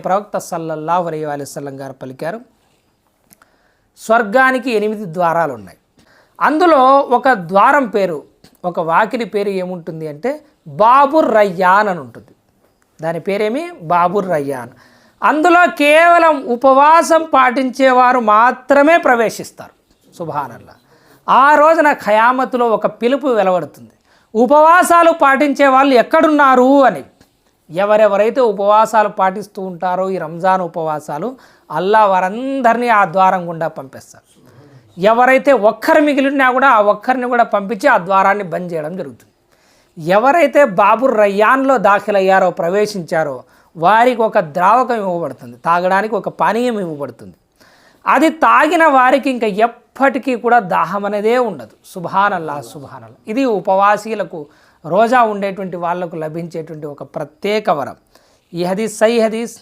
ప్రవక్త సల్లల్లాహు అలైహి వసల్లం గారు పలికారు, స్వర్గానికి 8 ద్వారాలు ఉన్నాయి. అందులో ఒక ద్వారం పేరు, ఒక వాకిలి పేరు ఏముంటుంది అంటే బాబుర్ రయ్యాన్ అని ఉంటుంది. దాని పేరేమి? బాబుర్ రయ్యాన్. అందులో కేవలం ఉపవాసం పాటించేవారు మాత్రమే ప్రవేశిస్తారు. సుబ్హానల్లాహ్. ఆ రోజున ఖయామతులో ఒక పిలుపు వెలువడుతుంది, ఉపవాసాలు పాటించే వాళ్ళు ఎక్కడున్నారు అని. ఎవరెవరైతే ఉపవాసాలు పాటిస్తూ ఉంటారో ఈ రంజాన్ ఉపవాసాలు, అల్లా వారందరినీ ఆ ద్వారం గుండా పంపిస్తారు. ఎవరైతే ఒక్కరు మిగిలినా కూడా ఆ ఒక్కరిని కూడా పంపించి ఆ ద్వారాన్ని బంద్ చేయడం జరుగుతుంది. ఎవరైతే బాబుర్ రయ్యాన్లో దాఖలయ్యారో, ప్రవేశించారో, వారికి ఒక ద్రావకం ఇవ్వబడుతుంది, తాగడానికి ఒక పానీయం ఇవ్వబడుతుంది. అది తాగిన వారికి ఇంకా ఎప్పటికీ కూడా దాహం అనేదే ఉండదు. సుబ్హానల్లాహ్, సుబ్హానల్లాహ్. ఇది ఉపవాసీలకు, రోజా ఉండేటువంటి వాళ్లకు లభించేటువంటి ఒక ప్రత్యేక వరం. ఈ హదీస్ సహీ హదీస్.